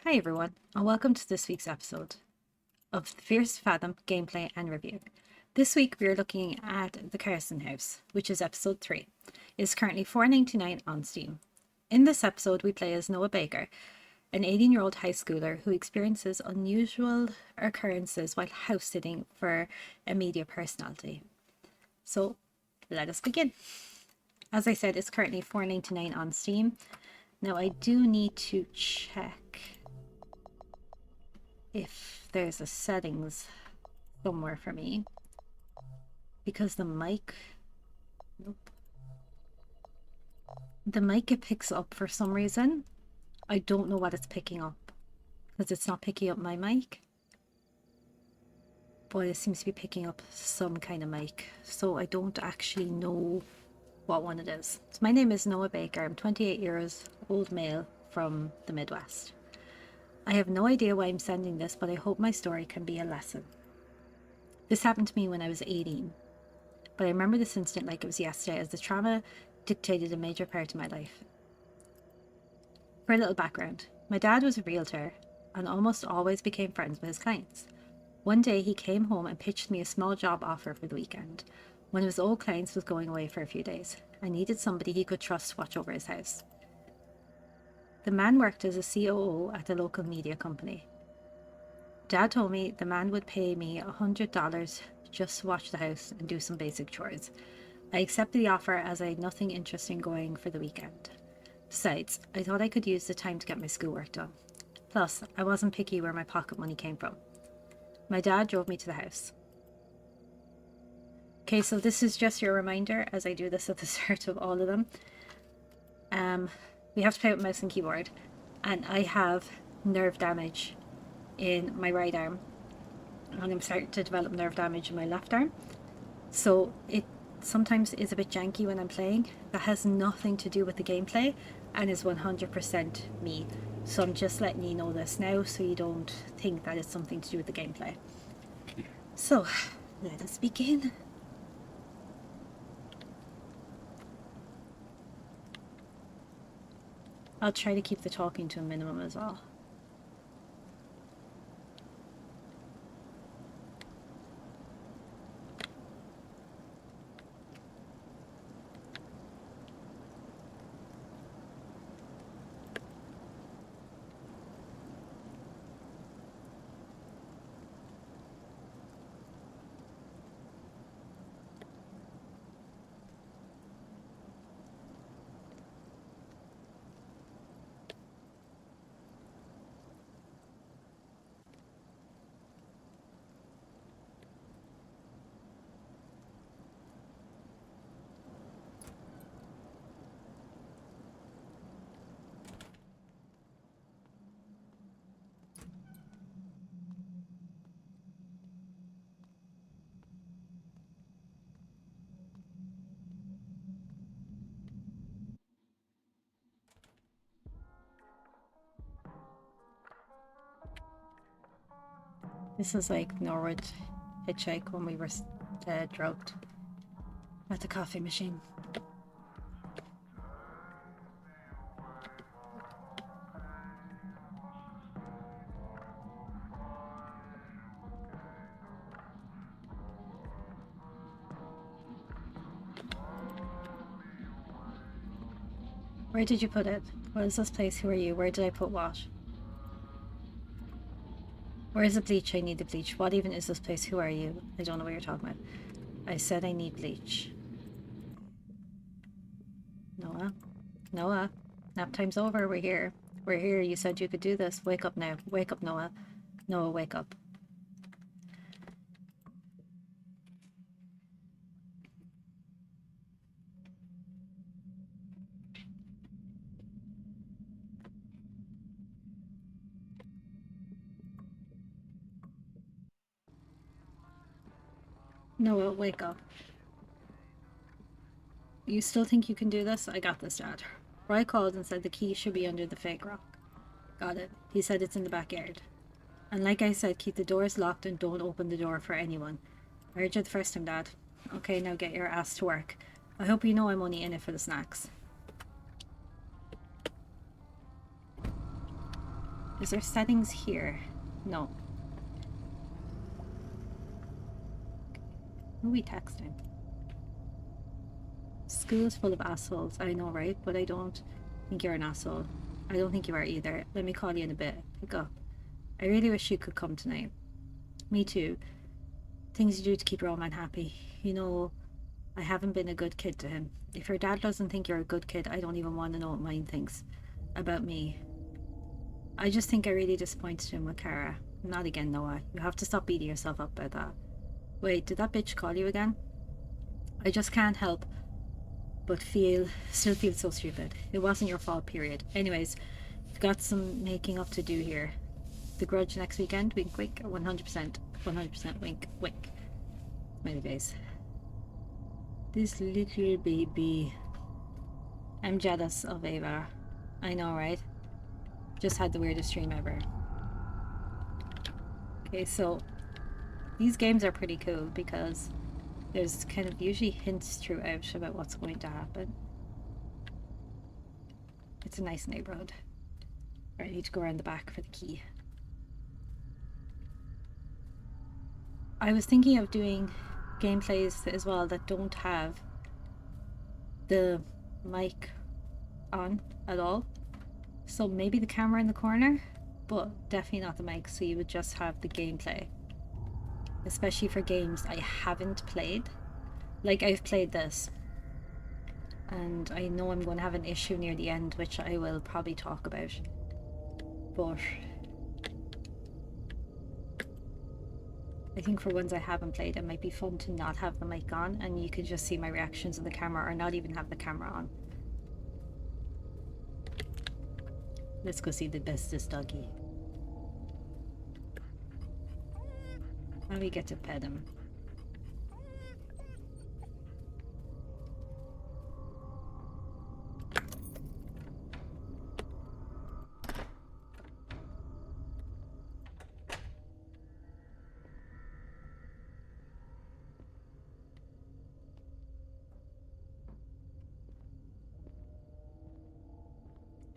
Hi everyone, and welcome to this week's episode of the Fierce Fathom gameplay and review. This week we are looking at the Carson House, which is episode 3. It is currently $4.99 on Steam. In this episode we play as Noah Baker, an 18-year-old high schooler who experiences unusual occurrences while house sitting for a media personality. So let us begin. As I said, it's currently $4.99 on Steam. Now I do need to check if there's a settings somewhere for me, because the mic, nope, the mic it picks up for some reason. I don't know what it's picking up, because it's not picking up my mic, but it seems to be picking up some kind of mic, so I don't actually know what one it is. So my name is Noah Baker. I'm 28 years old, male from the Midwest. I have no idea why I'm sending this, but I hope my story can be a lesson. This happened to me when I was 18, but I remember this incident like it was yesterday, as the trauma dictated a major part of my life. For a little background, my dad was a realtor and almost always became friends with his clients. One day he came home and pitched me a small job offer for the weekend. One of his old clients was going away for a few days. I needed somebody he could trust to watch over his house. The man worked as a COO at a local media company. Dad told me the man would pay me $100 just to watch the house and do some basic chores. I accepted the offer as I had nothing interesting going for the weekend. Besides, I thought I could use the time to get my schoolwork done. Plus, I wasn't picky where my pocket money came from. My dad drove me to the house. Okay, so this is just your reminder, as I do this at the start of all of them. We have to play with mouse and keyboard, and I have nerve damage in my right arm, and I'm starting to develop nerve damage in my left arm, so it sometimes is a bit janky when I'm playing. That has nothing to do with the gameplay and is 100% me, so I'm just letting you know this now so you don't think that it's something to do with the gameplay. So let us begin. I'll try to keep the talking to a minimum as well. This is like Norwood Hitchhike when we were drugged at the coffee machine. Where did you put it? What is this place? Who are you? Where did I put what? Where is the bleach? I need the bleach. What even is this place? Who are you? I don't know what you're talking about. I said I need bleach. Noah? Noah? Nap time's over. We're here. We're here. You said you could do this. Wake up now. Wake up, Noah. Noah, wake up. Noah, wake up. You still think you can do this? I got this, Dad. Roy called and said the key should be under the fake rock. Got it. He said it's in the backyard. And like I said, keep the doors locked and don't open the door for anyone. I heard you the first time, Dad. Okay, now get your ass to work. I hope you know I'm only in it for the snacks. Is there settings here? No. Who are we texting? School's full of assholes. I know, right? But I don't think you're an asshole. I don't think you are either. Let me call you in a bit. Pick up. I really wish you could come tonight. Me too. Things you do to keep Roman happy. You know, I haven't been a good kid to him. If your dad doesn't think you're a good kid, I don't even want to know what mine thinks about me. I just think I really disappointed him with Kara. Not again, Noah. You have to stop beating yourself up about that. Wait, did that bitch call you again? I just can't help but still feel so stupid. It wasn't your fault, period. Anyways, you've got some making up to do here. The Grudge next weekend? Wink, wink. 100%. 100% wink, wink. Many days. This little baby. I'm jealous of Ava. I know, right? Just had the weirdest dream ever. Okay, so these games are pretty cool because there's kind of usually hints throughout about what's going to happen. It's a nice neighborhood. I need to go around the back for the key. I was thinking of doing gameplays as well that don't have the mic on at all. So maybe the camera in the corner, but definitely not the mic, so you would just have the gameplay. Especially for games I haven't played. Like, I've played this, and I know I'm going to have an issue near the end, which I will probably talk about. But I think for ones I haven't played, it might be fun to not have the mic on, and you could just see my reactions on the camera, or not even have the camera on. Let's go see the bestest doggy. Now we get to pet him.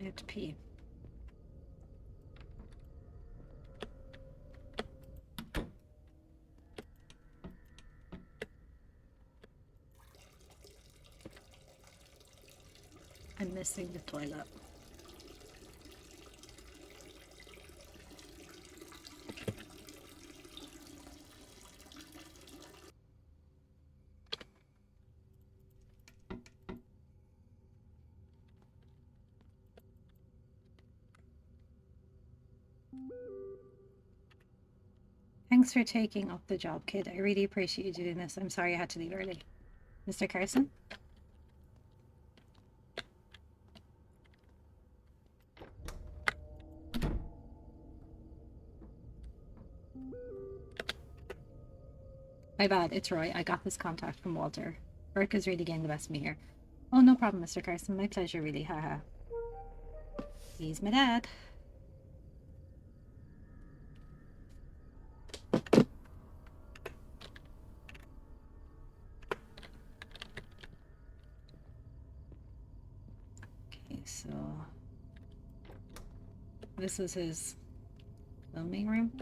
I have to pee. I'm missing the toilet. Thanks for taking up the job, kid. I really appreciate you doing this. I'm sorry I had to leave early. Mr. Carson? My bad, it's Roy. I got this contact from Walter. Burke is really getting the best of me here. Oh, no problem, Mr. Carson. My pleasure, really. Haha. He's my dad. Okay, so this is his filming room.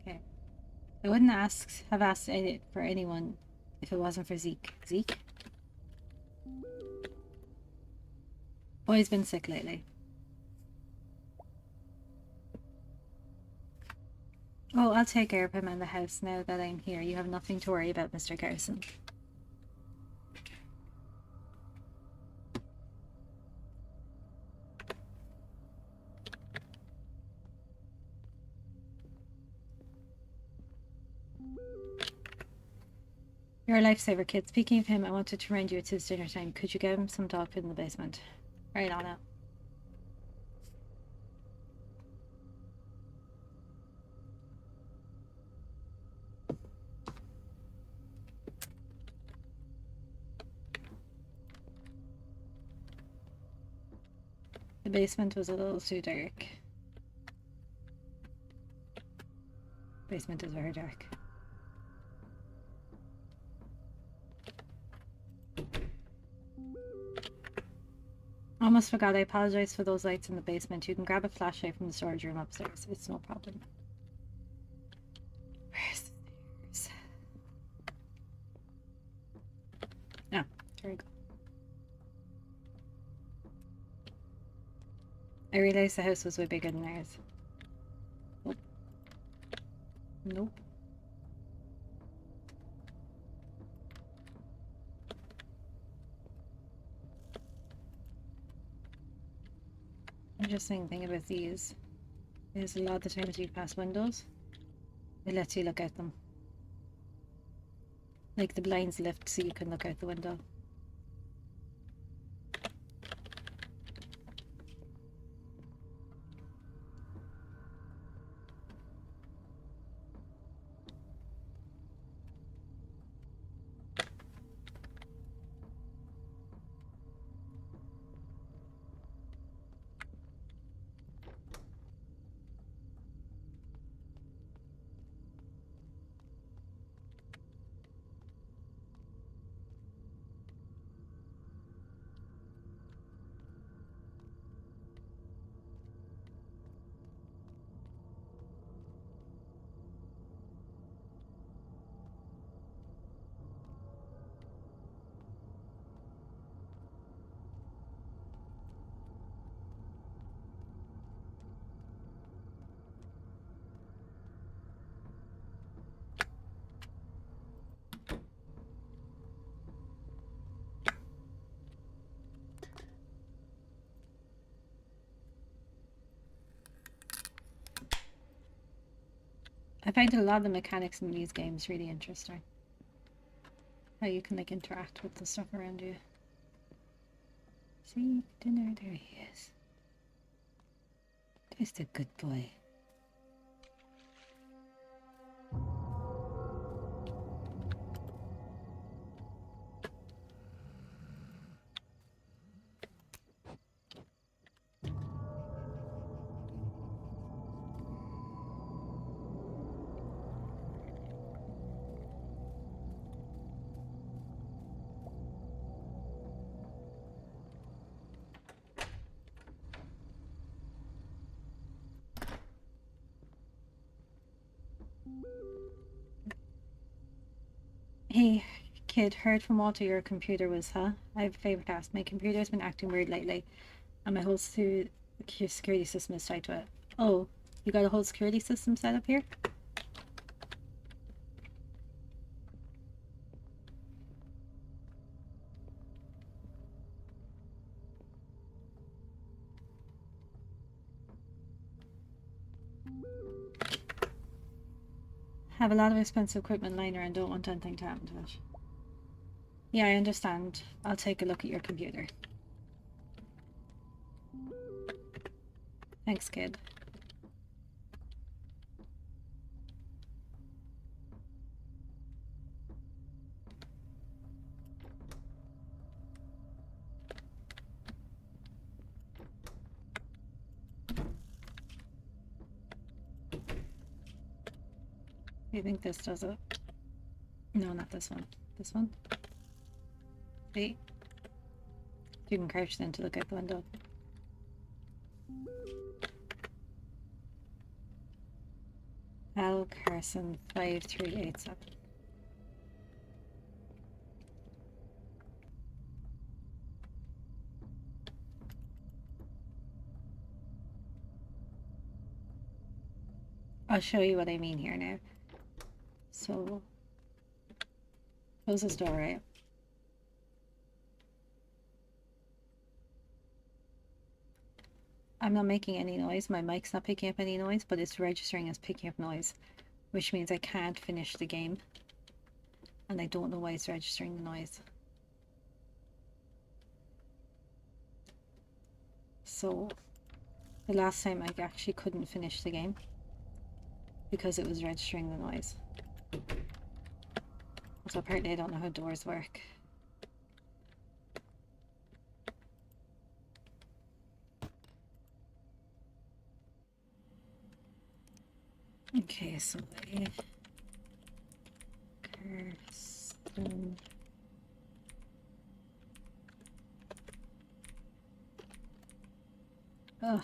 Okay. I wouldn't have asked for anyone if it wasn't for Zeke. Zeke? Boy's been sick lately. Oh, I'll take care of him in the house now that I'm here. You have nothing to worry about, Mr. Carson. You're a lifesaver, kid. Speaking of him, I wanted to remind you it's his dinner time. Could you get him some dog food in the basement? Right on it. The basement was a little too dark. Basement is very dark. Almost forgot, I apologize for those lights in the basement. You can grab a flashlight from the storage room upstairs. It's no problem. Where's the stairs? Oh, there we go. I realized the house was way bigger than ours. Nope. Nope. Interesting thing about these is a lot of the times you pass windows, it lets you look out them. Like the blinds lift so you can look out the window. I find a lot of the mechanics in these games really interesting. How you can like interact with the stuff around you. See, dinner, there he is. Just a good boy. Hey, kid, heard from Walter your computer was, huh? I have a favour to ask. My computer's been acting weird lately, and my whole security system is tied to it. Oh, you got a whole security system set up here? Have a lot of expensive equipment lying around, don't want anything to happen to it. Yeah, I understand. I'll take a look at your computer. Thanks, kid. Do you think this does it? No, not this one. This one? See? You can crouch then to look out the window. Al Carson 5387. I'll show you what I mean here now. So, close this door, right? I'm not making any noise. My mic's not picking up any noise, but it's registering as picking up noise, which means I can't finish the game. And I don't know why it's registering the noise. So, the last time I actually couldn't finish the game because it was registering the noise. So apparently I don't know how doors work. Okay, so Carson Ugh.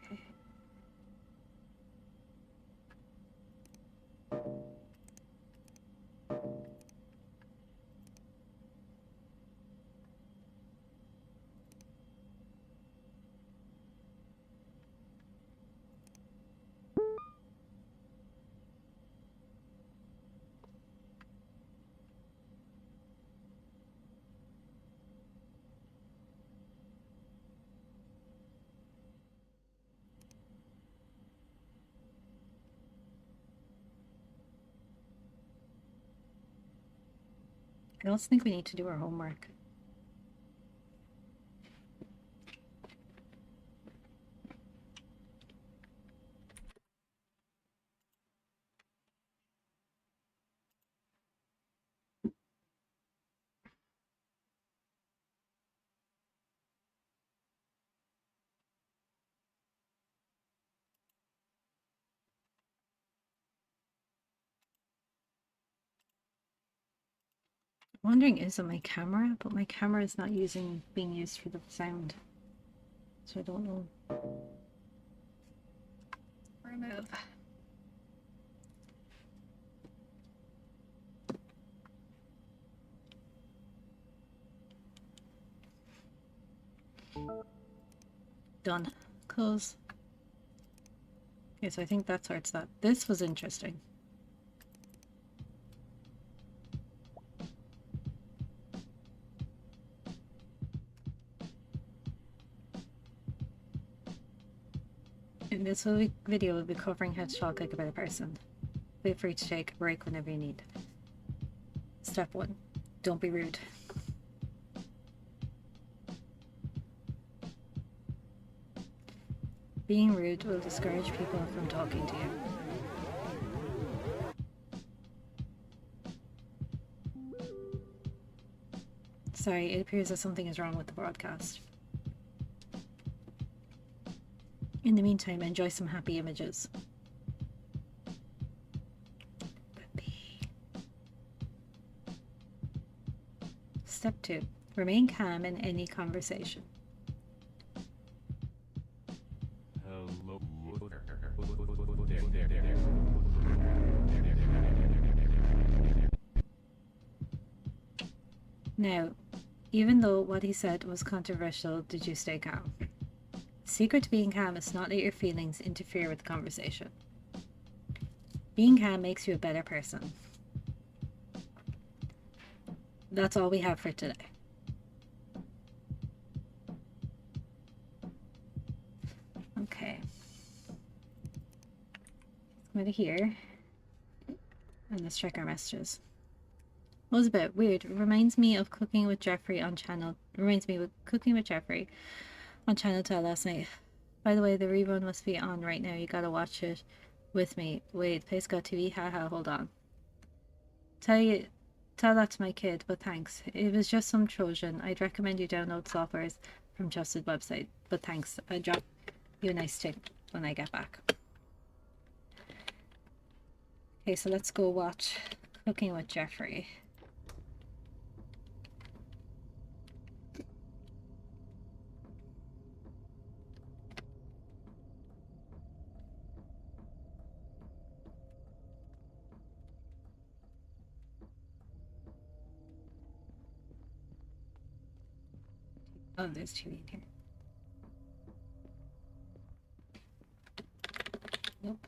Okay. I also think we need to do our homework. I'm wondering, is it my camera? But my camera is not being used for the sound. So I don't know. Remove. Done. Close. Okay, so I think that sorts that. This was interesting. In this video, we'll be covering how to talk like a better person. Feel free to take a break whenever you need. Step 1. Don't be rude. Being rude will discourage people from talking to you. Sorry, it appears that something is wrong with the broadcast. In the meantime, enjoy some happy images. Step 2. Remain calm in any conversation. Now, even though what he said was controversial, did you stay calm? The secret to being calm is not let your feelings interfere with the conversation. Being calm makes you a better person. That's all we have for today. Okay. Let's go to here. And let's check our messages. What was a bit weird. It reminds me of Cooking with Jeffrey on Channel. Cooking with Jeffrey on Channel 10 last night. By the way, the rerun must be on right now. You gotta watch it with me. Wait, place.TV. Haha, hold on. Tell that to my kid, but thanks. It was just some Trojan. I'd recommend you download softwares from trusted website, but thanks. I'll drop you a nice tip when I get back. Okay, so let's go watch Cooking with Jeffrey. Oh, there's TV in here. Nope.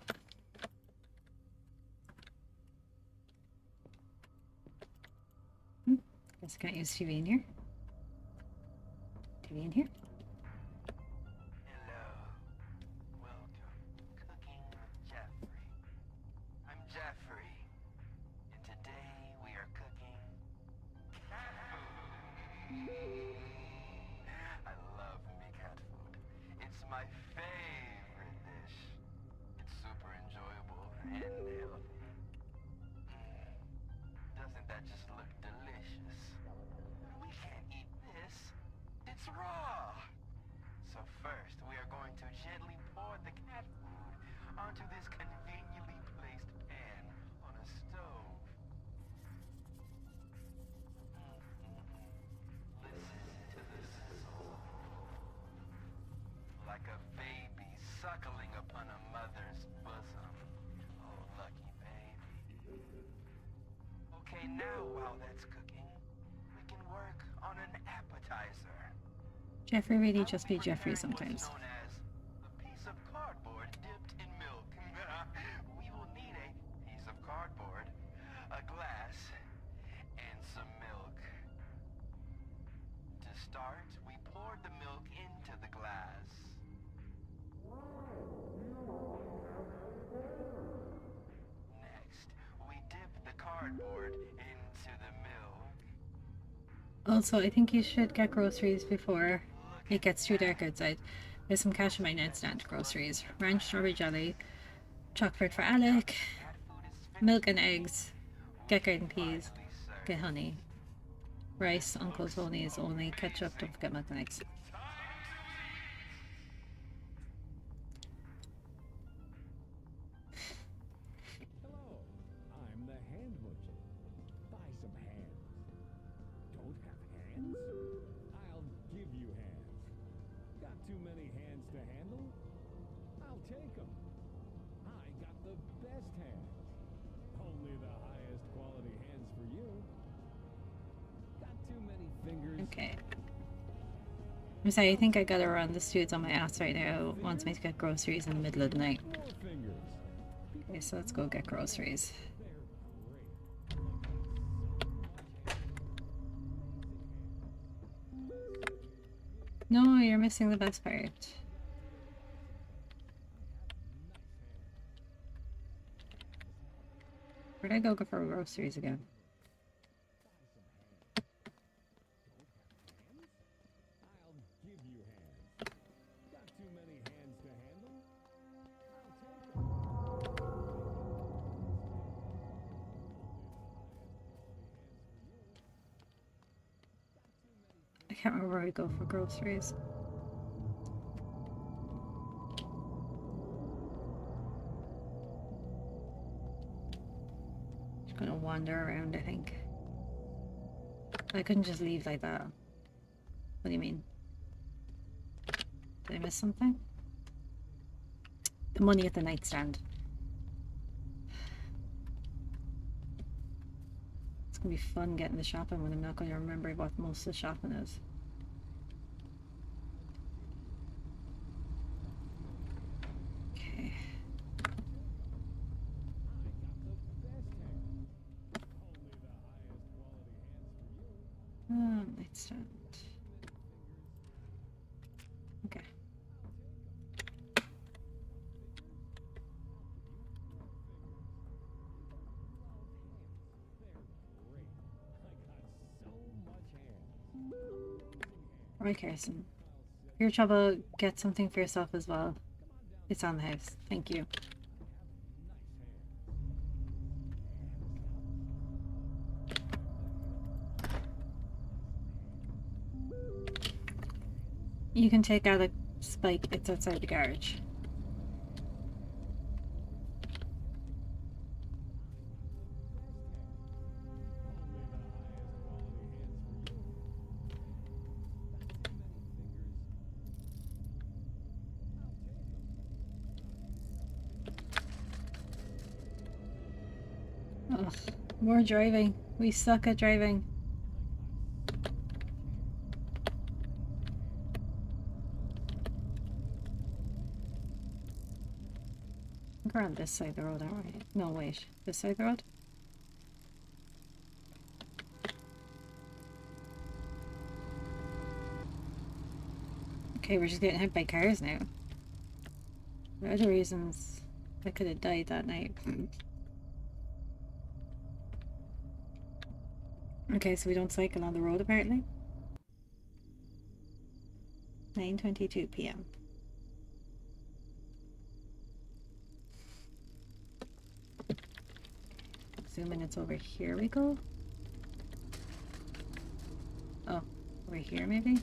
Guess I can't use TV in here. TV in here. Hello. Welcome. Cooking with Jeffrey. I'm Jeffrey. And today we are cooking cat food. I love me cat food. It's my favorite dish. It's super enjoyable and healthy. Doesn't that just look delicious? We can't eat this. It's raw. So first, we are going to gently pour the cat food onto this conveniently placed pan on a stove. This is And now, while that's cooking, we can work on an appetizer. Jeffrey really I will just be be Jeffrey preparing what's sometimes. known as a piece of cardboard dipped in milk. We will need a piece of cardboard, a glass, and some milk. To start, we poured the milk into the glass. Next, we dip the cardboard into the milk. Also, I think you should get groceries before Look it at gets too dark that. outside. There's some cash in my nightstand groceries. Ranch strawberry jelly, chocolate for Now Alec, that cat food is milk finished and cooking, eggs, we get can garden peas, finally serve get it. honey, This rice, Uncle looks Tony's only, ketchup, amazing. don't forget milk and eggs. Time Hello, I'm the hand merchant. Buy some hands. Don't have hands? I'll give you hands. Got too many hands to handle? I'll take them. I got the best hands. Only the highest quality hands for you. Got too many fingers? Okay. I'm sorry, I think I gotta run. This dude's on my ass right now. Wants me to get groceries in the middle of the night. More fingers. Okay, so let's go get groceries. They're great. No, you're missing the best part. Where'd I go for groceries again? I'll give you hands. Got too many hands to handle? I'll take them. I can't remember where we go for groceries. Just gonna wander around, I think. I couldn't just leave like that. What do you mean? Did I miss something? The money at the nightstand. It's gonna be fun getting the shopping when I'm not going to remember what most of the shopping is. Okay. Nightstand. Okay. Right, Carson. If you're trouble, get something for yourself as well. It's on the house. Thank you. You can take out a spike. It's outside the garage. Ugh, more driving. We suck at driving. We're on this side of the road, aren't we? No, wait. This side of the road? Okay, we're just getting hit by cars now. There are other reasons I could have died that night. Okay, so we don't cycle on the road apparently. 9:22 p.m. Assuming it's over here we go. Oh, over here maybe?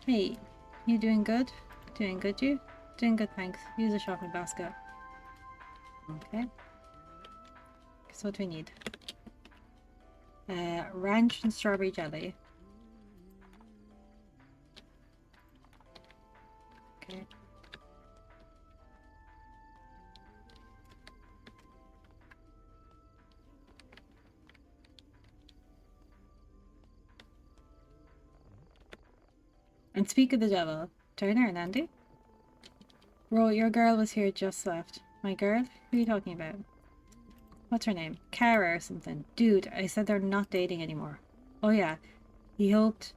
Hey, You doing good? Doing good, you? Doing good, thanks. Use a shopping basket. Okay. So what do we need? Ranch and strawberry jelly. Okay. And speak of the devil, Turner and Andy? Bro, your girl was here, just left. My girl? Who are you talking about? What's her name? Kara or something. Dude, I said they're not dating anymore. Oh yeah, he hopped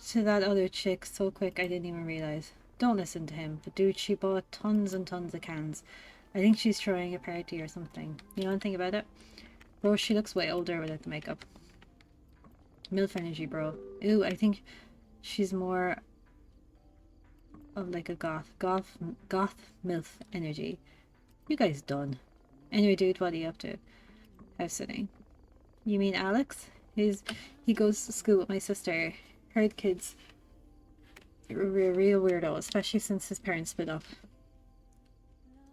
to that other chick so quick I didn't even realize. Don't listen to him, but dude, she bought tons and tons of cans. I think she's throwing a party or something. You know anything about it? Bro, she looks way older without the makeup. MILF energy, bro. Ooh, I think she's more of like a goth MILF energy. You guys done. Anyway, dude, what are you up to? House sitting. You mean Alex? He goes to school with my sister. Heard kids are a real weirdo, especially since his parents split up.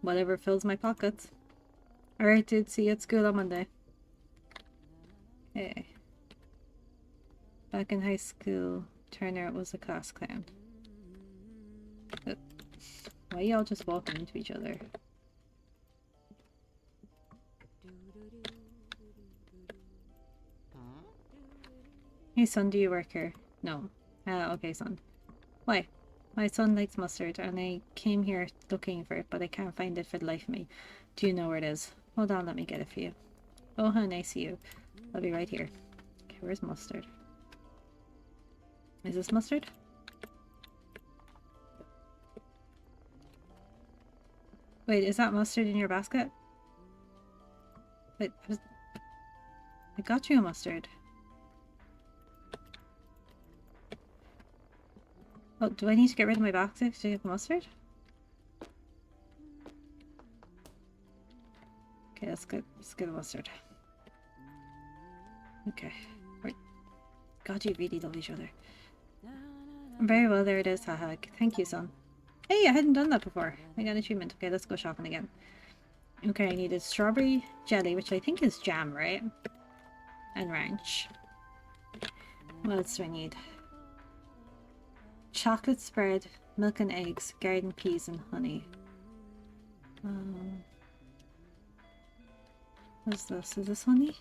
Whatever fills my pockets. Alright, dude, see you at school on Monday. Okay. Back in high school, Turner was a class clown. Why are y'all just walking into each other? Hey son, do you work here? No. Okay son. Why? My son likes mustard and I came here looking for it, but I can't find it for the life of me. Do you know where it is? Hold on, let me get it for you. Oh hun, I see you. I'll be right here. Okay, where's mustard? Is this mustard? Wait, is that mustard in your basket? Wait, I got you a mustard. Oh, do I need to get rid of my basket to get the mustard? Okay, let's get the mustard. Okay, right. God, you really love each other. Very well, there it is, haha. Thank you, son. Hey, I hadn't done that before. I got an achievement. Okay, let's go shopping again. Okay, I needed strawberry jelly, which I think is jam, right? And ranch. What else do I need? Chocolate spread, milk and eggs, garden peas, and honey. What's this? Is this honey?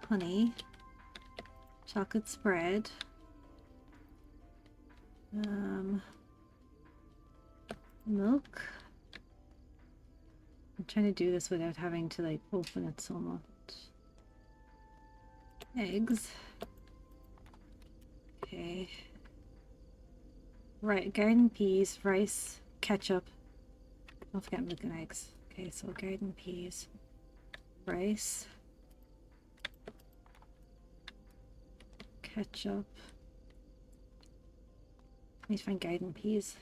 Honey. Chocolate spread. Milk. I'm trying to do this without having to like open it so much. Eggs. Okay. Right, garden peas, rice, ketchup. Don't forget milk and eggs. Okay, so garden peas, rice, ketchup. I need to find garden peas.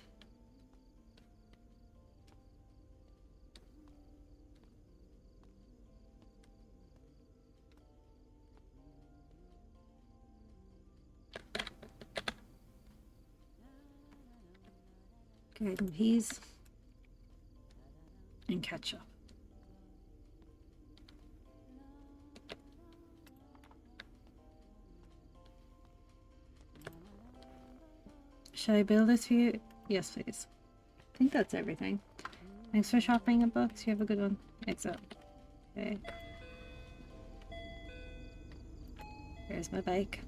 Garden peas and ketchup. Should I build this for you? Yes, please. I think that's everything. Thanks for shopping and books. You have a good one. Exit. Okay. Here's my bike.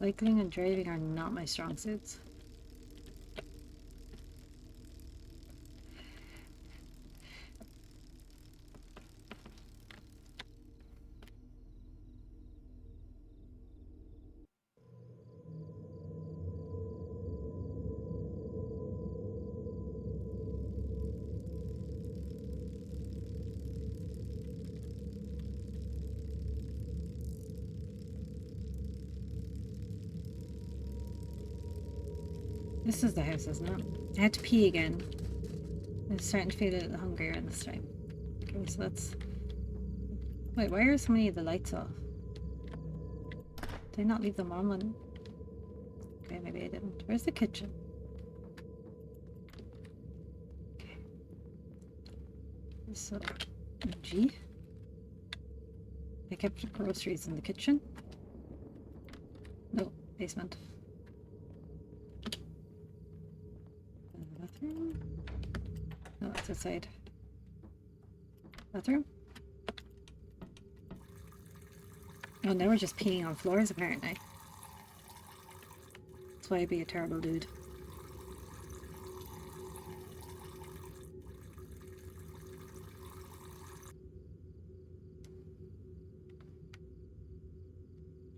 Cycling and driving are not my strong suits. This is the house, isn't it? I had to pee again. I'm starting to feel a little hungrier this time. Okay, so that's... Wait, why are so many of the lights off? Did I not leave them on when... Okay, maybe I didn't. Where's the kitchen? Okay. So... G. I kept groceries in the kitchen. No, basement. Bathroom? No, it's outside. Bathroom? Oh, now we're just peeing on floors apparently. That's why I'd be a terrible dude.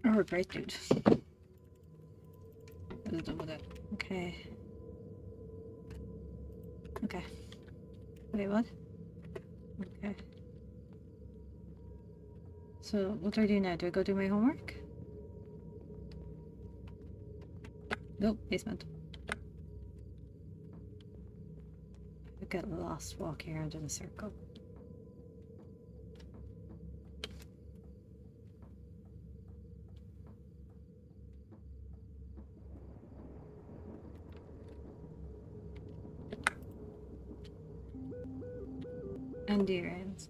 Oh, a great dude. I was done with it. Okay. Okay. Wait, what? Okay. So, what do I do now? Do I go do my homework? Nope, basement. I get lost walking around in a circle. And dear ends.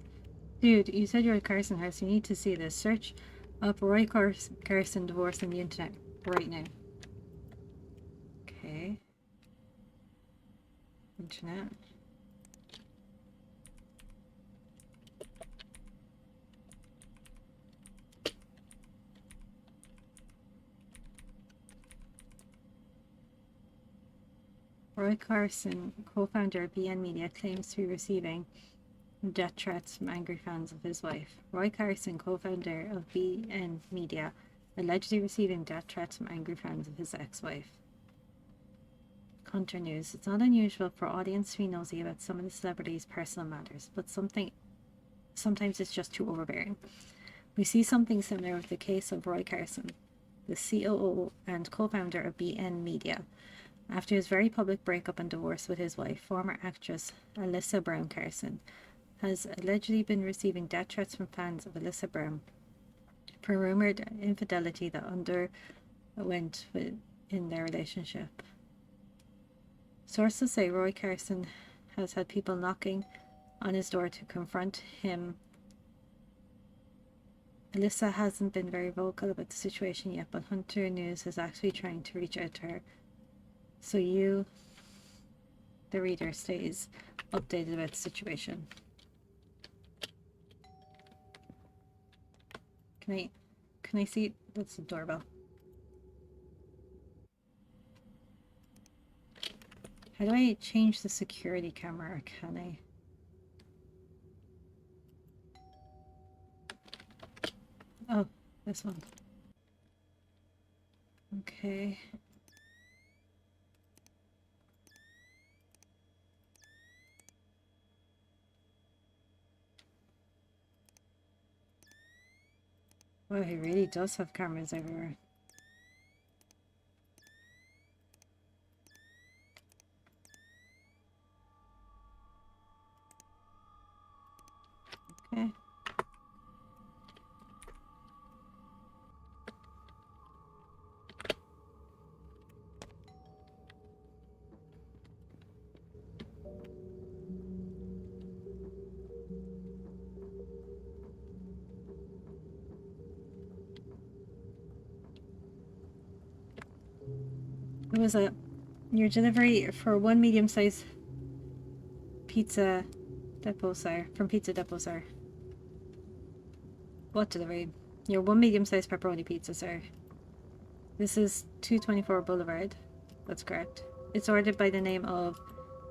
Dude, you said you're at Carson House. You need to see this. Search up Roy Carson divorce on the internet right now. Okay. Internet. Roy Carson, co-founder of BN Media, claims to be receiving death threats from angry fans of his wife. Roy Carson, co-founder of BN Media, allegedly receiving death threats from angry fans of his ex-wife. Counter news. It's not unusual for audience to be nosy about some of the celebrities' personal matters, but sometimes it's just too overbearing. We see something similar with the case of Roy Carson, the COO and co-founder of BN Media. After his very public breakup and divorce with his wife, former actress Alyssa Brown Carson has allegedly been receiving death threats from fans of Alyssa Brown for rumored infidelity that underwent in their relationship. Sources say Roy Carson has had people knocking on his door to confront him. Alyssa hasn't been very vocal about the situation yet, but Hunter News is actually trying to reach out to her. So you, the reader, stays updated about the situation. Can I see? That's the doorbell. How do I change the security camera? Can I? Oh, this one. Okay. Wow, he really does have cameras everywhere. Okay. It was your delivery for one medium-sized pizza depot, sir. From Pizza Depot, sir. What delivery? Your one medium-sized pepperoni pizza, sir. This is 224 Boulevard. That's correct. It's ordered by the name of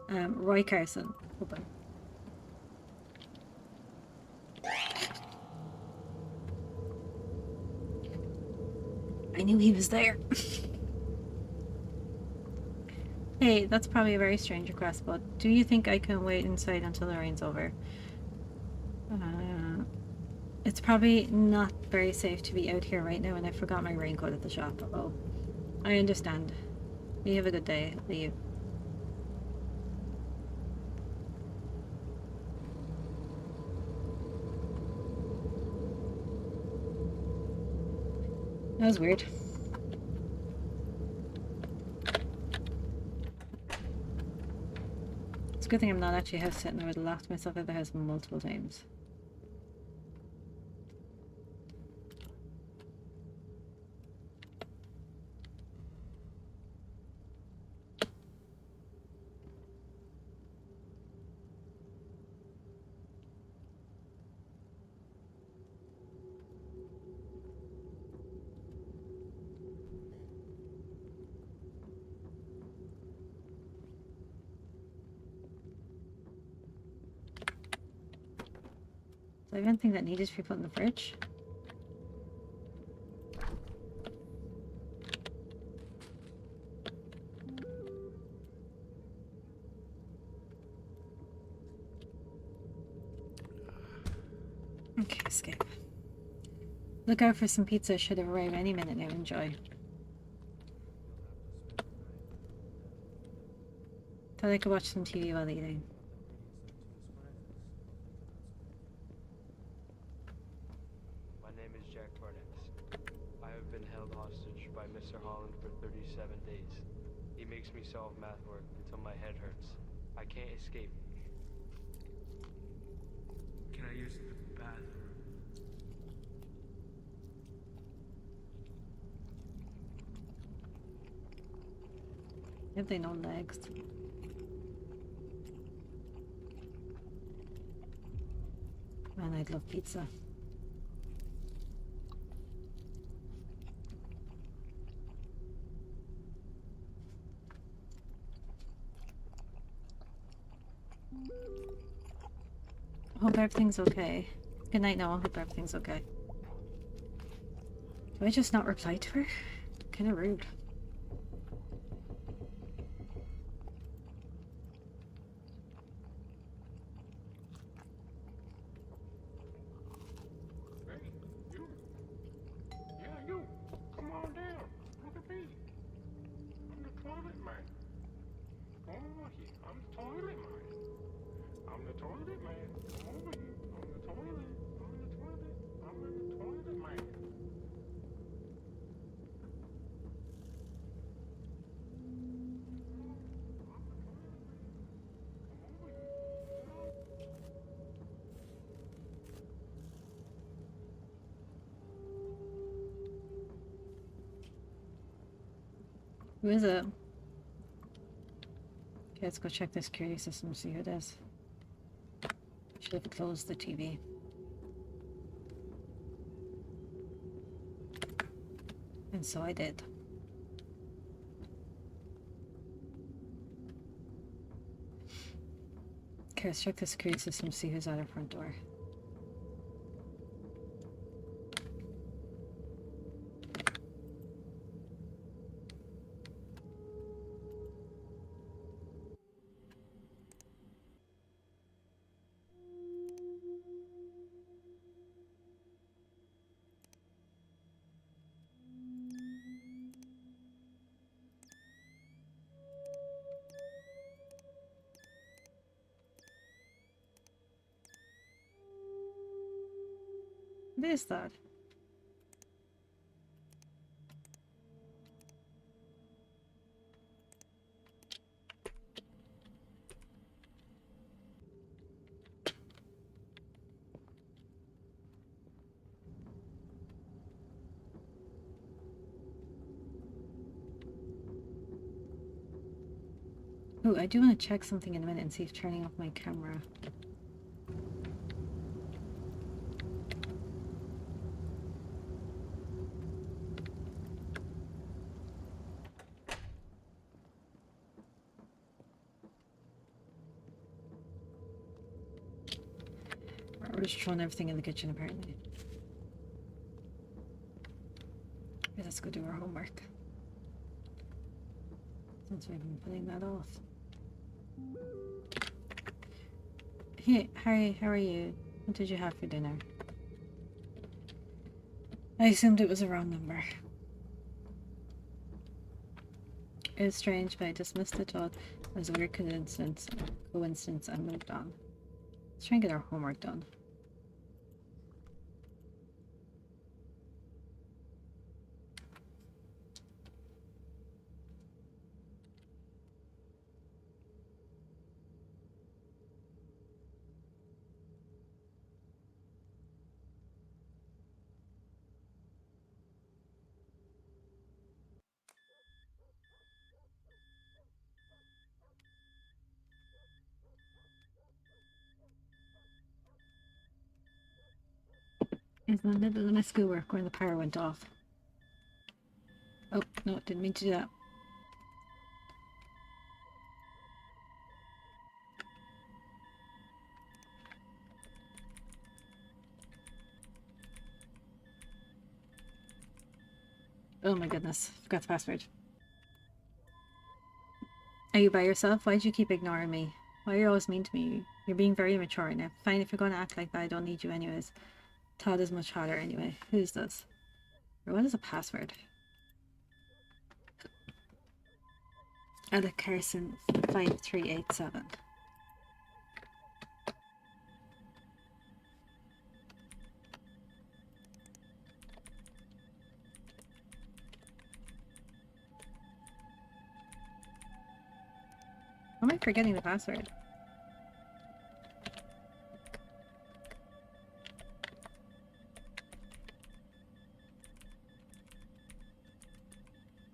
Roy Carson. Open. I knew he was there. Hey, that's probably a very strange request, but do you think I can wait inside until the rain's over? It's probably not very safe to be out here right now, and I forgot my raincoat at the shop. Oh, I understand. You have a good day. Leave. That was weird. It's a good thing I'm not actually house sitting. I would have locked myself out of the house multiple times. Do I have anything that needed to be put in the fridge? Okay, escape. Look out for some pizza. Should have arrived any minute now. Enjoy. Thought I could watch some TV while eating. My name is Jack Barnett. I have been held hostage by Mr. Holland for 37 days. He makes me solve math work until my head hurts. I can't escape. Can I use the bathroom? Have they no legs? Man, I'd love pizza. Hope everything's okay. Good night, Noah. Hope everything's okay. Do I just not reply to her? Kinda rude. Who is it? Okay, let's go check the security system, see who it is. Should have closed the TV. And so I did. Okay, let's check the security system, see who's at our front door. What is that? Oh, I do want to check something in a minute and see if turning off my camera. We're just throwing everything in the kitchen apparently. Okay, let's go do our homework. Since we've been putting that off. Hey, Harry, how are you? What did you have for dinner? I assumed it was a wrong number. It was strange, but I dismissed the thought as a weird coincidence and moved on. Let's try and get our homework done. It's in the middle of my schoolwork when the power went off. Oh, no, didn't mean to do that. Oh my goodness, forgot the password. Are you by yourself? Why did you keep ignoring me? Why are you always mean to me? You're being very immature now. Fine, if you're going to act like that, I don't need you anyways. Todd is much hotter anyway. Who's this? Or what is a password? Carson 5387. Why am I forgetting the password?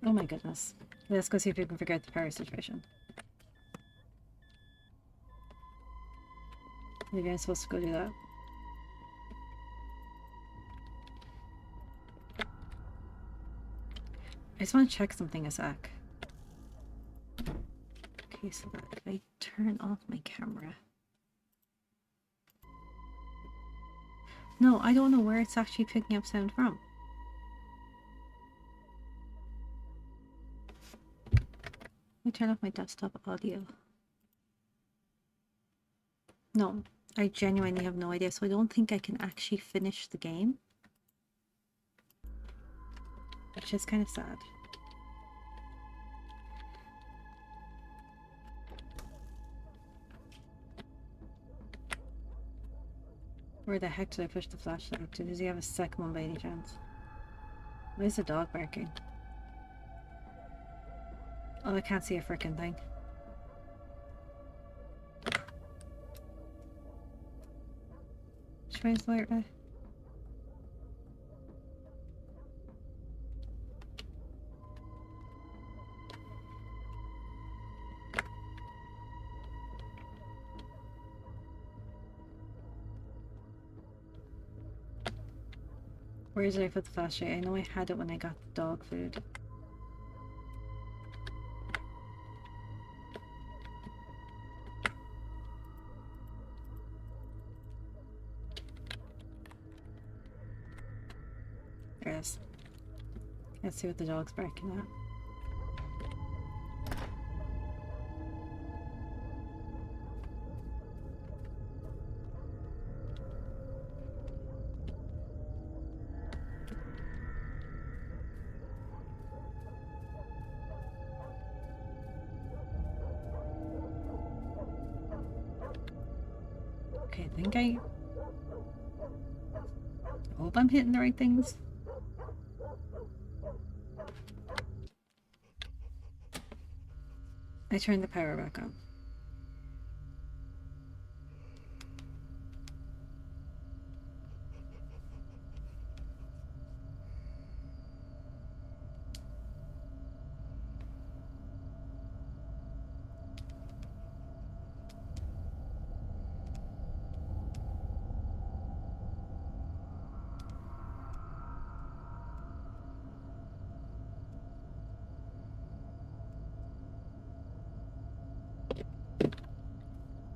Oh my goodness. Let's go see if we can figure out the power situation. Maybe I'm supposed to go do that. I just want to check something a sec. Okay, so that if I turn off my camera. No, I don't know where it's actually picking up sound from. Let me turn off my desktop audio. No, I genuinely have no idea, so I don't think I can actually finish the game. Which is kind of sad. Where the heck did I push the flashlight to? Does he have a second one by any chance? Why is the dog barking? Oh, I can't see a frickin' thing. Which way is the right way? Where did I put the flashlight? I know I had it when I got the dog food. There it is. Let's see what the dog's barking at. Okay, I think I hope I'm hitting the right things. I turned the power back on.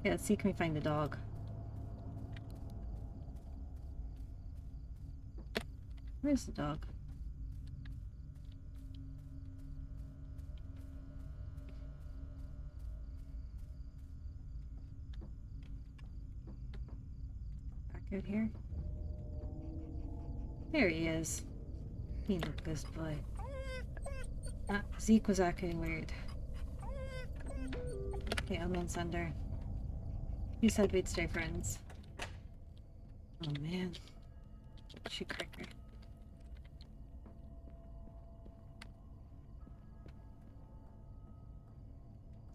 Yeah, let's see, can we find the dog? Where's the dog? Back out here? There he is. He looked this boy. Zeke was acting weird. Okay, unknown sender. You said we'd stay friends. Oh man. She cracker.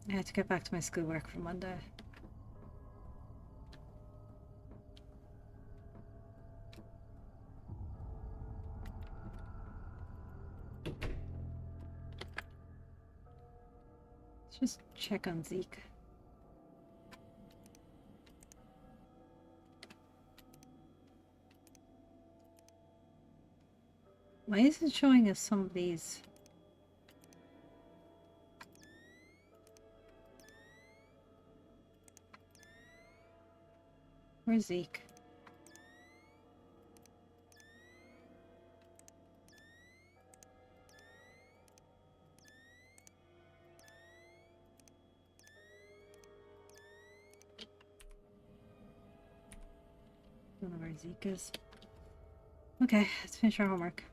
I had to get back to my schoolwork for Monday. Let's just check on Zeke. Why is it showing us some of these? Where's Zeke? Don't know where Zeke is. Okay, let's finish our homework.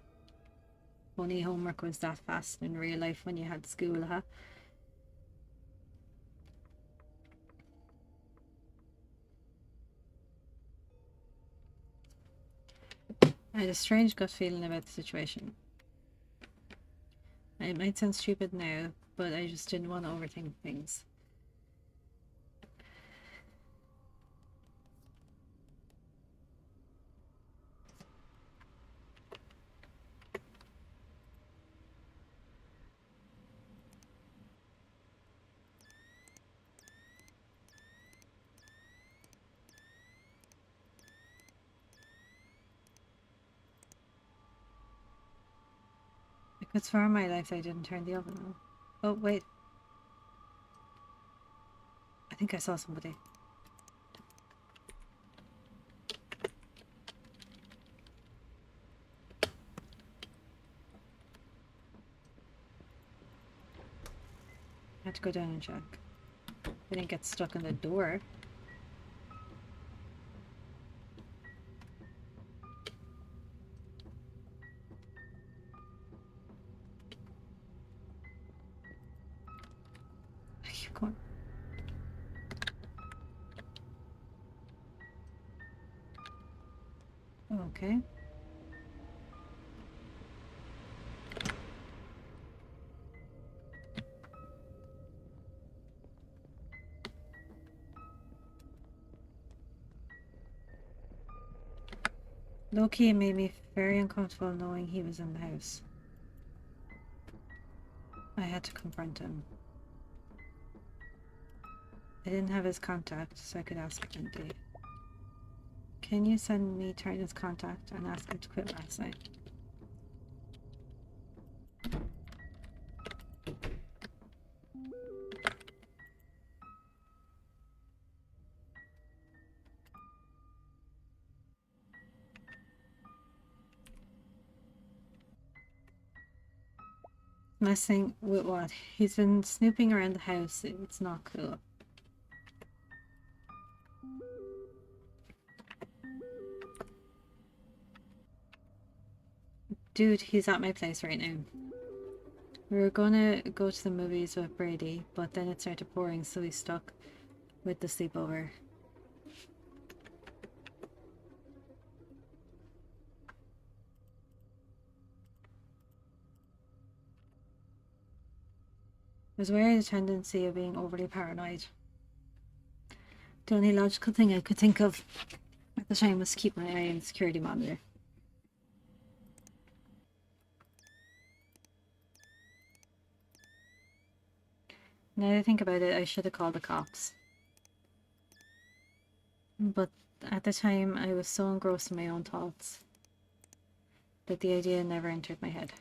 Only homework was that fast in real life when you had school, huh? I had a strange gut feeling about the situation. It might sound stupid now, but I just didn't want to overthink things. I could swear on my life I didn't turn the oven on. Oh, wait. I think I saw somebody. I had to go down and check. I didn't get stuck in the door. I keep going. Okay. Low-key, it made me very uncomfortable knowing he was in the house. I had to confront him. I didn't have his contact, so I could ask him empty. Can you send me Turner's contact and ask him to quit last night? Messing with what? He's been snooping around the house. It's not cool. Dude, he's at my place right now. We were gonna go to the movies with Brady, but then it started pouring, so we stuck with the sleepover. I was aware of the tendency of being overly paranoid. The only logical thing I could think of at the time was to keep my eye on the security monitor. Now that I think about it, I should have called the cops. But at the time, I was so engrossed in my own thoughts that the idea never entered my head.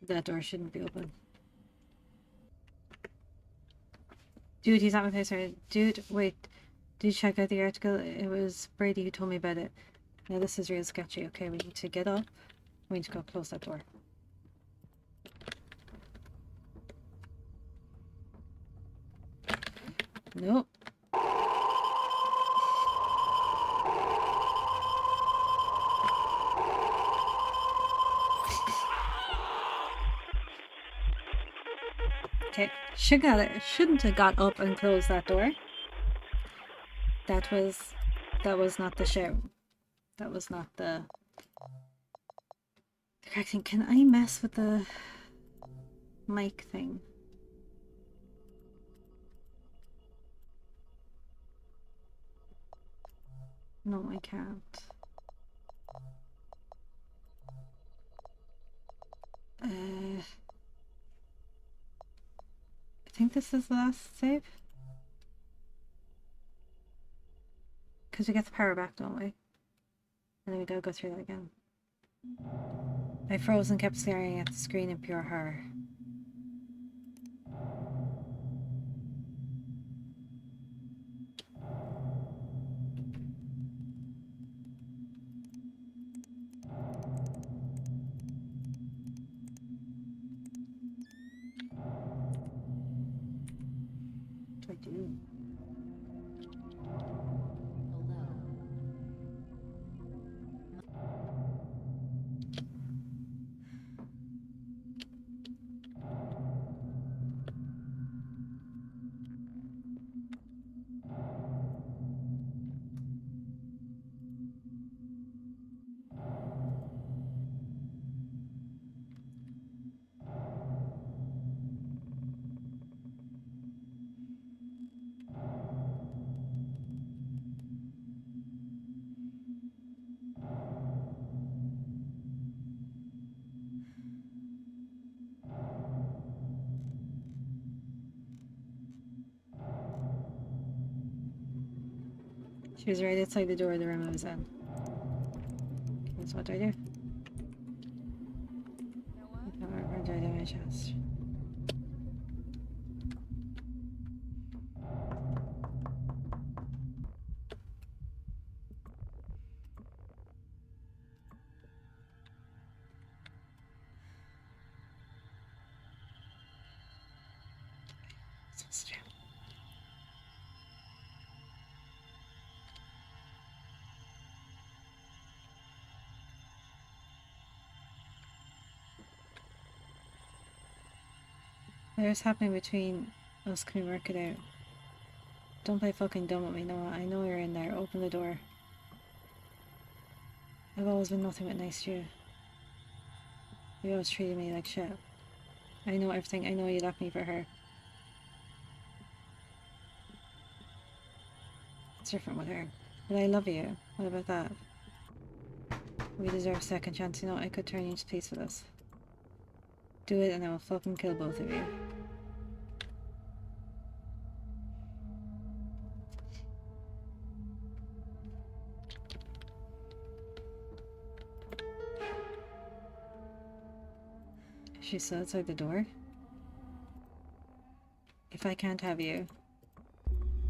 That door shouldn't be open. Dude, he's at my place right. Dude, wait. Did you check out the article? It was Brady who told me about it. Now this is real sketchy. Okay, we need to get up I'm going to go close that door. Nope. Okay, shouldn't have got up and closed that door. That was not the show. That was not the correct thing. Can I mess with the mic thing? No, I can't. I think this is the last save. Because we get the power back, don't we? And then we gotta go through that again. I froze and kept staring at the screen in pure horror. What do I do? She was right outside the door of the room I was in. Okay, so what do I do? What do I do in my chest? What's supposed to do? Whatever's happening between us, can we work it out? Don't play fucking dumb with me, Noah. I know you're in there. Open the door. I've always been nothing but nice to you. You always treated me like shit. I know everything. I know you left me for her. It's different with her. But I love you. What about that? We deserve a second chance. You know, I could turn you to peace with us. Do it and I will fucking kill both of you. She's still outside the door? If I can't have you,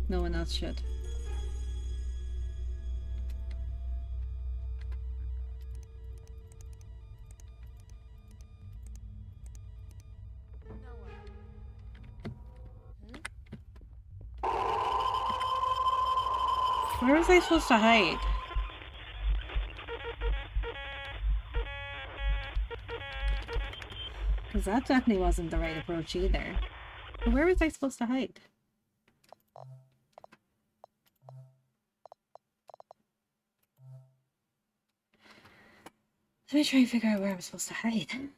no one else should. Where was I supposed to hide? Because that definitely wasn't the right approach either. But where was I supposed to hide? Let me try and figure out where I'm supposed to hide.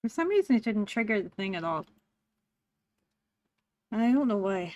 For some reason, it didn't trigger the thing at all. I don't know why.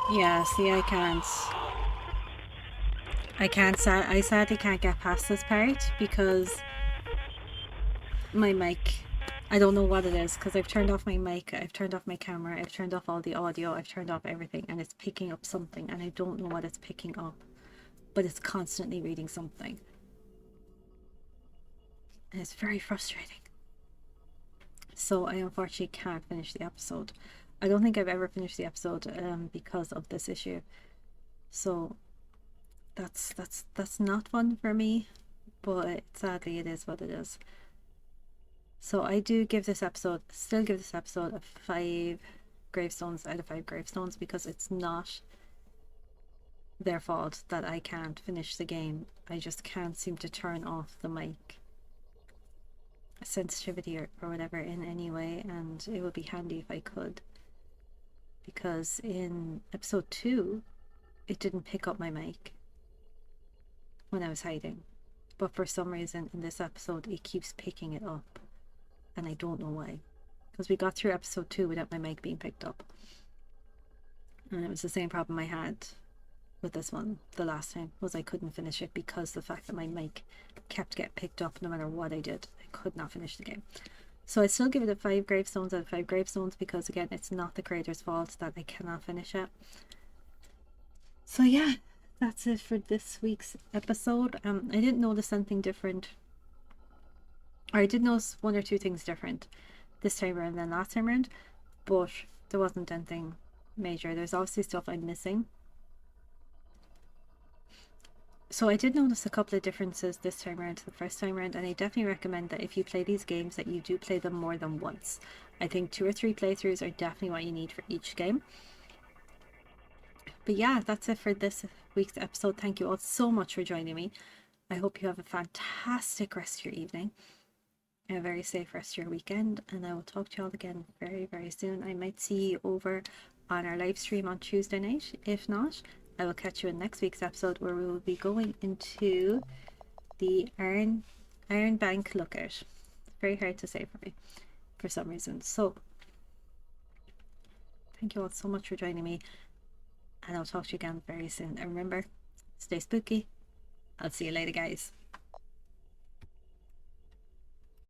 Yeah, see, I can't. I sadly can't get past this part because my mic, I don't know what it is, because I've turned off my mic, I've turned off my camera, I've turned off all the audio, I've turned off everything, and it's picking up something, and I don't know what it's picking up, but it's constantly reading something. And it's very frustrating. So I unfortunately can't finish the episode. I don't think I've ever finished the episode because of this issue. So that's not fun for me, but sadly it is what it is. So I do give this episode, still give this episode a 5 gravestones out of 5 gravestones, because it's not their fault that I can't finish the game. I just can't seem to turn off the mic sensitivity or whatever in any way, and it would be handy if I could, because in episode 2 it didn't pick up my mic when I was hiding, but for some reason in this episode it keeps picking it up, and I don't know why, because we got through episode 2 without my mic being picked up, and it was the same problem I had with this one the last time, was I couldn't finish it because the fact that my mic kept getting picked up no matter what I did. I could not finish the game. So I still give it a 5 gravestones out of 5 gravestones, because again, it's not the creator's fault that I cannot finish it. So yeah, that's it for this week's episode. I didn't notice anything different, or I did notice 1 or 2 things different this time around than last time around, but there wasn't anything major. There's obviously stuff I'm missing. So I did notice a couple of differences this time around to the first time around, and I definitely recommend that if you play these games that you do play them more than once. I think 2 or 3 playthroughs are definitely what you need for each game. But yeah, that's it for this week's episode. Thank you all so much for joining me. I hope you have a fantastic rest of your evening, a very safe rest of your weekend, and I will talk to you all again very, very soon. I might see you over on our live stream on Tuesday night. If not, I will catch you in next week's episode, where we will be going into the Iron Bank lookout. Very hard to say for me for some reason. So thank you all so much for joining me, and I'll talk to you again very soon. And remember, stay spooky. I'll see you later, guys.